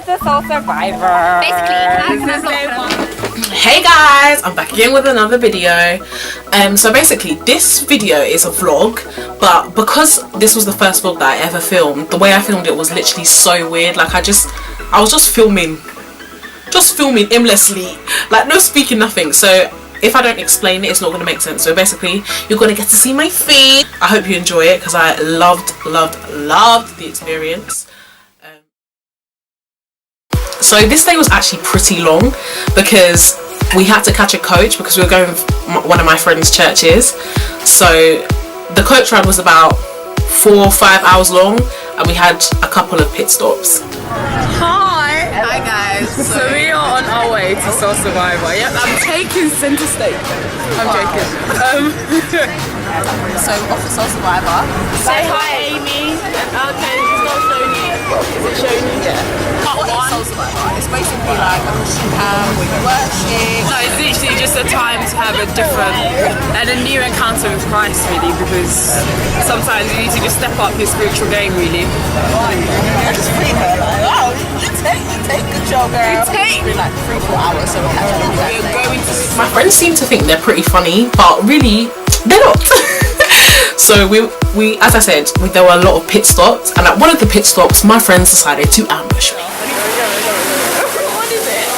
the Soul Survivor. Hey guys, I'm back again with another video. So basically this video is a vlog, but because this was the first vlog that I ever filmed, the way I filmed it was literally so weird. Like I was just filming aimlessly, like no speaking, nothing. So if I don't explain it, it's not going to make sense. So basically you're going to get to see my feet. I hope you enjoy it because I loved the experience. So this day was actually pretty long because we had to catch a coach because we were going with one of my friend's churches. So the coach ride was about 4 or 5 hours long and we had a couple of pit stops. Hi guys, so we are on our way to Soul Survivor. Yep, I'm taking centre stage. I'm joking. So off to Soul Survivor. Say hi Amy. Okay, it's not Shoni. Is it Shoni? Yeah. What is Soul Survivor? It's basically like a Christian camp with worship. No, it's literally just a time to have a different and a new encounter with Christ really, because sometimes you need to just step up your spiritual game really. I just feel like, wow, you take good job, girl. You take like 3-4 hours, so we're going to. My friends seem to think they're pretty funny, but really they're not. So we as I said, there were a lot of pit stops, and at one of the pit stops my friends decided to ambush me. What is it?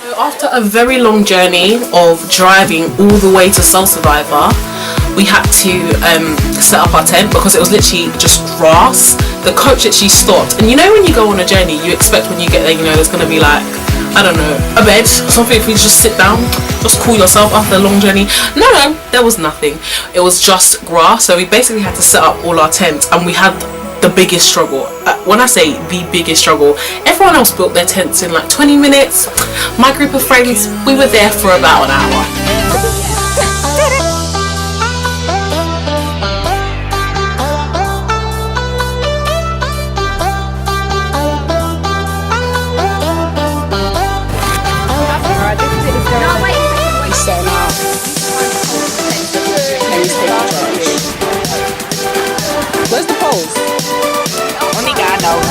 So after a very long journey of driving all the way to Soul Survivor, we had to set up our tent because it was literally just grass. The coach actually stopped, and you know when you go on a journey you expect when you get there, you know, there's going to be like, I don't know, a bed or something if you just sit down, just cool yourself after a long journey. No, there was nothing. It was just grass. So we basically had to set up all our tents, and we had the biggest struggle. When I say the biggest struggle, everyone else built their tents in like 20 minutes. My group of friends, we were there for about an hour. Where's the poles? Only God knows.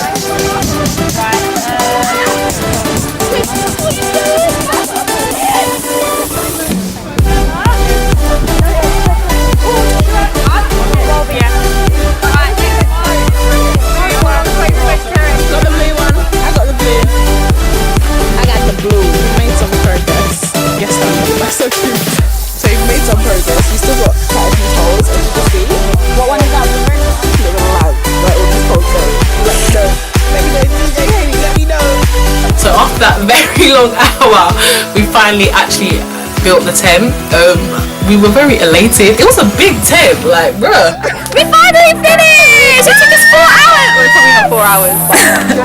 That very long hour we finally actually built the tent. We were very elated. It was a big tent, like bruh. We finally finished! It took us 4 hours! Well, probably not 4 hours.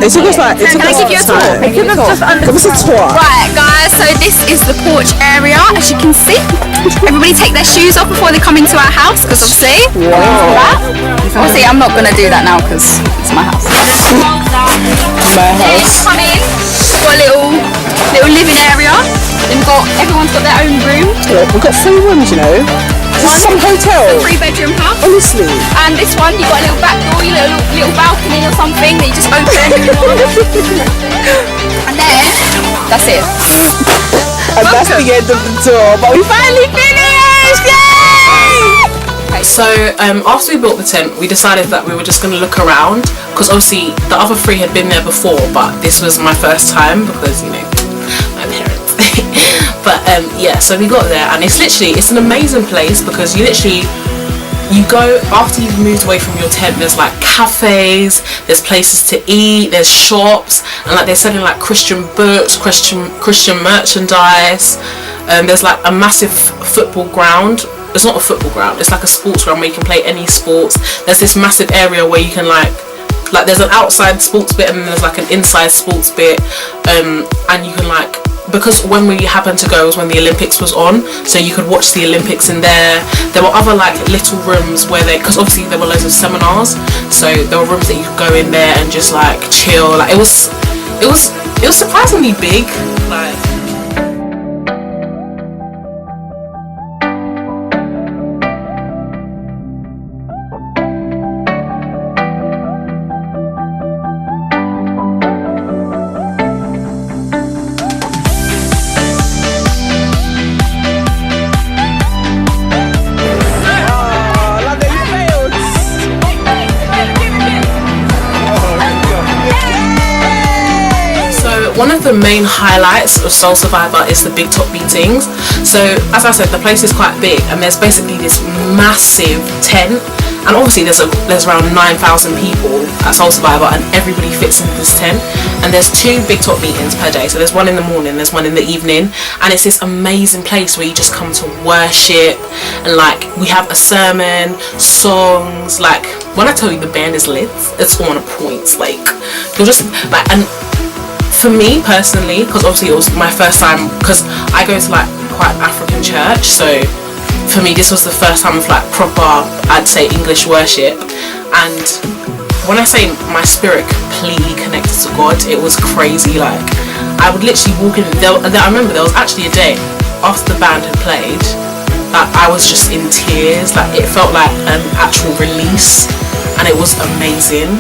It took us like, Can I give you a tour? Give us a tour. Right guys, so this is the porch area, as you can see. Everybody take their shoes off before they come into our house, because obviously, obviously I'm not going to do that now because it's my house. My house. Come in, got a little living area, then everyone's got their own room. We've got 3 rooms, you know. This is some hotel. 3-bedroom house. Honestly. And this one, you got a little back door, your little balcony or something that you just open. And then, that's it. And that's the end of the tour, but we finally finished! Yay! Okay, so after we built the tent, we decided that we were just going to look around, because obviously the other 3 had been there before, but this was my first time because, you know, my parents. But yeah, so we got there, and it's an amazing place because you go, after you've moved away from your tent, there's like cafes, there's places to eat, there's shops, and like they're selling like Christian books, Christian merchandise. There's like a massive football ground. It's not a football ground, it's like a sports ground where you can play any sports. There's this massive area where you can like there's an outside sports bit and then there's like an inside sports bit, and you can like, because when we happened to go was when the Olympics was on, so you could watch the Olympics in there. There were other like little rooms where because obviously there were loads of seminars, so there were rooms that you could go in there and just like chill. Like it was surprisingly big. Like one of the main highlights of Soul Survivor is the big top meetings. So as I said, the place is quite big, and there's basically this massive tent, and obviously there's around 9,000 people at Soul Survivor, and everybody fits into this tent. And there's 2 big top meetings per day, so there's one in the morning, there's one in the evening, and it's this amazing place where you just come to worship, and like we have a sermon, songs. Like when I tell you the band is lit, it's on a point. Like you're just like, and for me personally, because obviously it was my first time, because I go to like quite African church, so for me this was the first time of like proper, I'd say, English worship. And when I say my spirit completely connected to God, it was crazy. Like I would literally walk in there. I remember there was actually a day after the band had played that I was just in tears. Like it felt like an actual release, and it was amazing.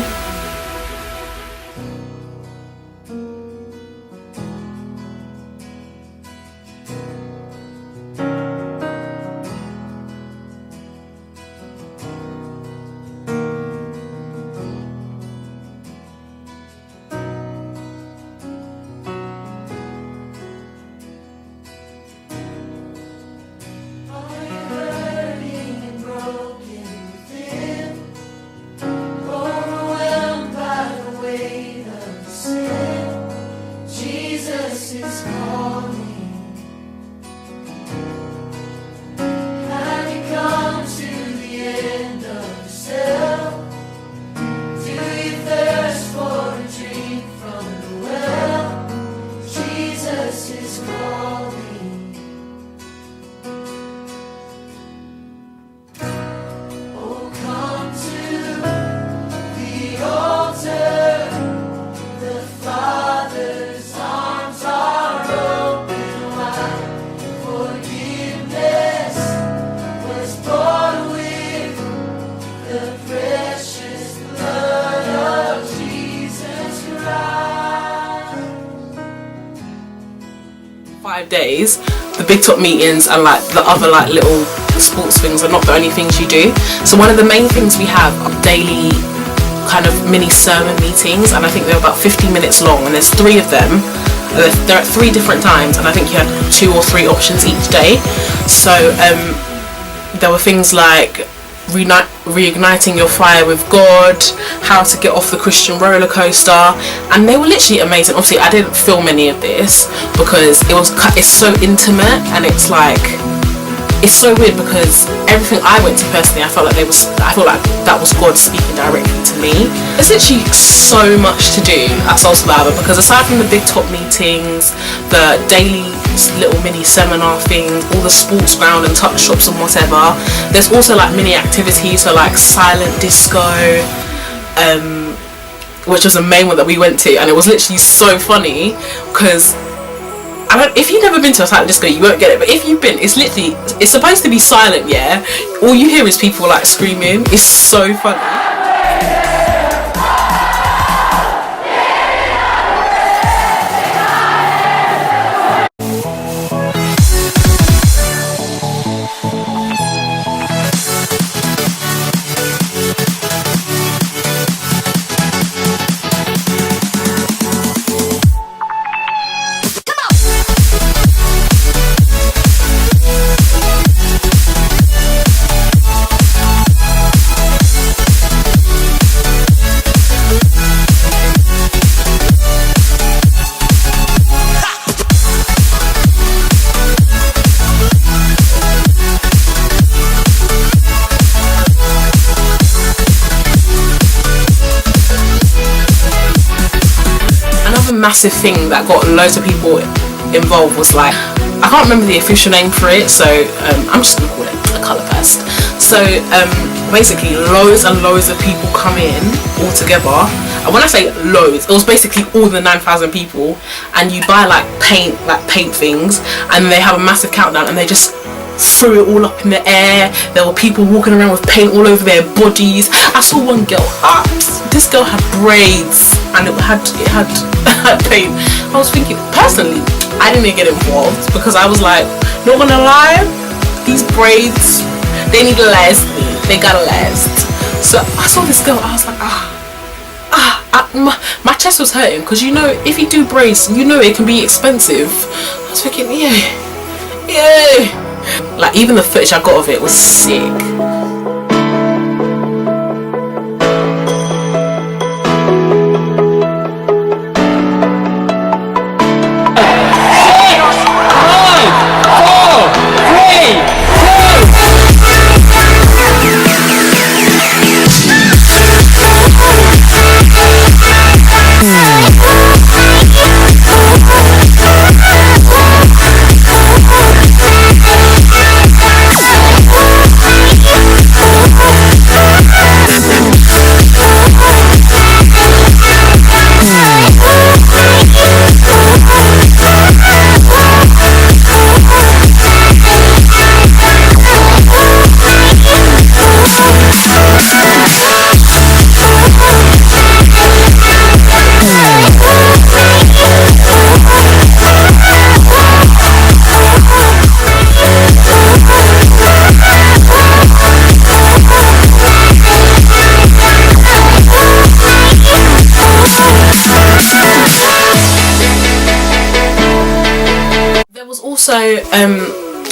Days, the big top meetings and like the other like little sports things are not the only things you do. So one of the main things we have are daily kind of mini sermon meetings, and I think they're about 50 minutes long, and there's 3 of them. They're at 3 different times, and I think you have 2 or 3 options each day. So there were things like reigniting your fire with God, how to get off the Christian roller coaster, and they were literally amazing. Obviously I didn't film any of this because it's so intimate, and it's like, it's so weird because everything I went to personally, I felt like that was God speaking directly to me. There's literally so much to do at Soul Survivor, because aside from the big top meetings, the daily little mini seminar things, all the sports ground and touch shops and whatever, there's also like mini activities, so like silent disco, which was the main one that we went to, and it was literally so funny because if you've never been to a silent disco, you won't get it, but if you've been, it's supposed to be silent, yeah? All you hear is people like screaming. It's so funny. Massive thing that got loads of people involved was like, I can't remember the official name for it, so I'm just gonna call it a colour burst. So basically loads and loads of people come in all together, and when I say loads, it was basically all the 9,000 people, and you buy like paint things, and they have a massive countdown, and they just threw it all up in the air. There were people walking around with paint all over their bodies. I saw one girl, this girl had braids, and it had paint. I was thinking, personally, I didn't get involved because I was like, not gonna lie, these braids, they need to last me. They gotta last. So I saw this girl, I was like, my chest was hurting because you know if you do brace, you know it can be expensive. I was thinking, yeah. Like even the footage I got of it was sick.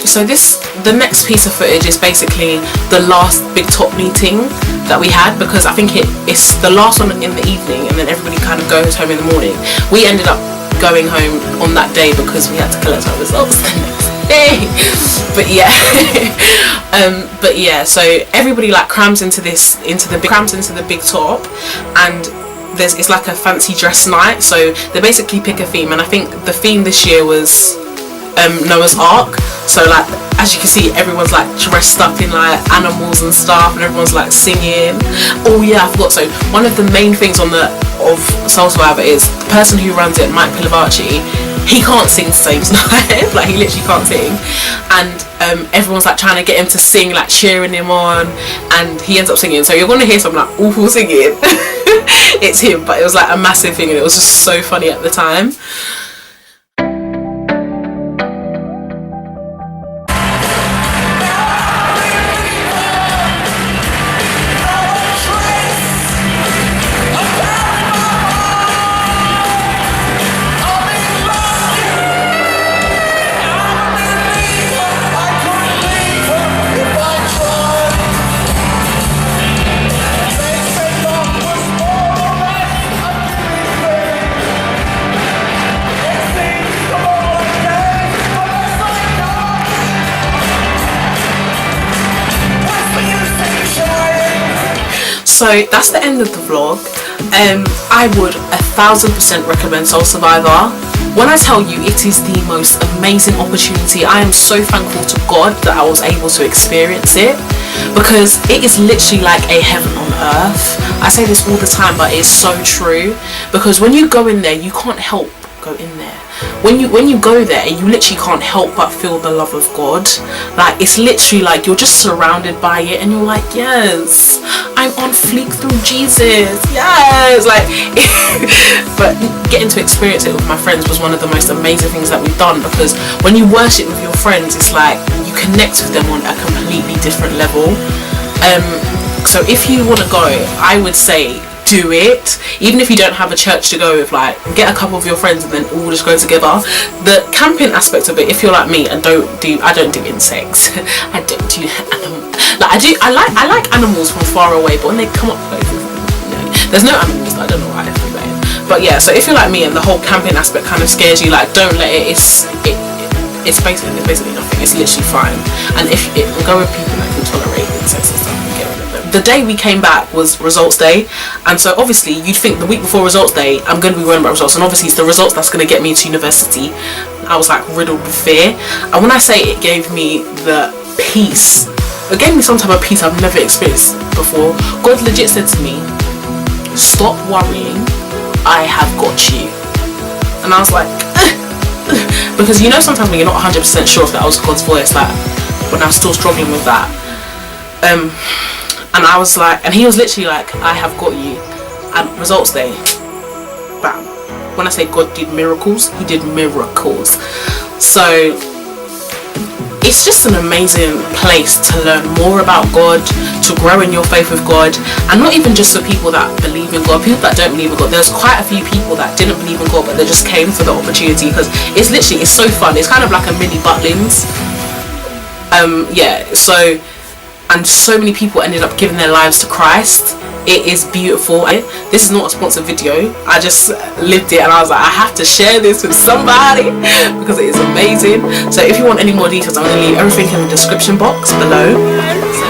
So the next piece of footage is basically the last big top meeting that we had, because I think it's the last one in the evening and then everybody kind of goes home in the morning. We ended up going home on that day because we had to collect our results the next day. But yeah, so everybody like crams into the big top, and it's like a fancy dress night. So they basically pick a theme, and I think the theme this year was Noah's Ark. So like as you can see, everyone's like dressed up in like animals and stuff, and everyone's like singing. Oh yeah, I forgot. So one of the main things of Soul Survivor is the person who runs it, Mike Pilavachi. He can't sing to save his life. Like he literally can't sing, and everyone's like trying to get him to sing, like cheering him on, and he ends up singing. So you're gonna hear some like awful singing. It's him, but it was like a massive thing, and it was just so funny at the time. So that's the end of the vlog. I would 1000% recommend Soul Survivor. When I tell you it is the most amazing opportunity, I am so thankful to God that I was able to experience it, because it is literally like a heaven on earth. I say this all the time, but it's so true, because when you go in there, you can't help go in there. When you go there, you literally can't help but feel the love of God. Like it's literally like you're just surrounded by it, and you're like, yes, I'm on fleek through Jesus, yes. Like but getting to experience it with my friends was one of the most amazing things that we've done, because when you worship with your friends, it's like you connect with them on a completely different level. So if you want to go, I would say do it, even if you don't have a church to go with. Like get a couple of your friends and then all just go together. The camping aspect of it, if you're like me and I don't do insects. I don't do I like animals from far away, but when they come up close, no, there's no animals. I don't know why I feel that. But yeah, so if you're like me and the whole camping aspect kind of scares you, like don't let it. It's basically nothing. It's literally fine. And if it will go with people that can tolerate insects and stuff, get rid of them. The day we came back was results day, and so obviously you'd think the week before results day I'm going to be worrying about results, and obviously it's the results that's going to get me into university. I was like riddled with fear, and when I say it gave me the peace, it gave me some type of peace I've never experienced before. God legit said to me, stop worrying, I have got you. And I was like because you know sometimes when you're not 100% sure if that was God's voice, like when I was still struggling with that, and I was like, and he was literally like, I have got you. And results day, bam. When I say God did miracles, he did miracles. So it's just an amazing place to learn more about God, to grow in your faith with God, and not even just for people that believe in God, people that don't believe in God. There's quite a few people that didn't believe in God, but they just came for the opportunity because it's so fun. It's kind of like a mini Butlins. And so many people ended up giving their lives to Christ. It is beautiful. This is not a sponsored video. I just lived it and I was like, I have to share this with somebody because it is amazing. So if you want any more details, I'm going to leave everything in the description box below.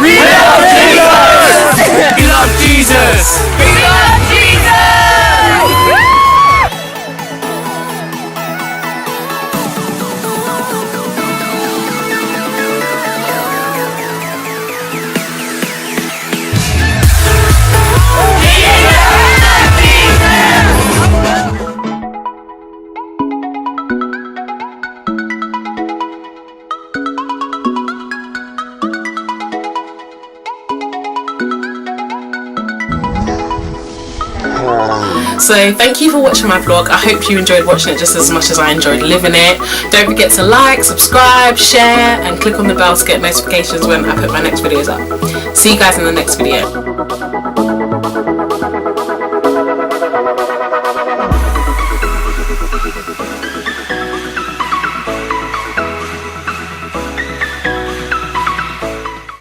We love Jesus! We love Jesus! We love Jesus! So thank you for watching my vlog. I hope you enjoyed watching it just as much as I enjoyed living it. Don't forget to like, subscribe, share and click on the bell to get notifications when I put my next videos up. See you guys in the next video.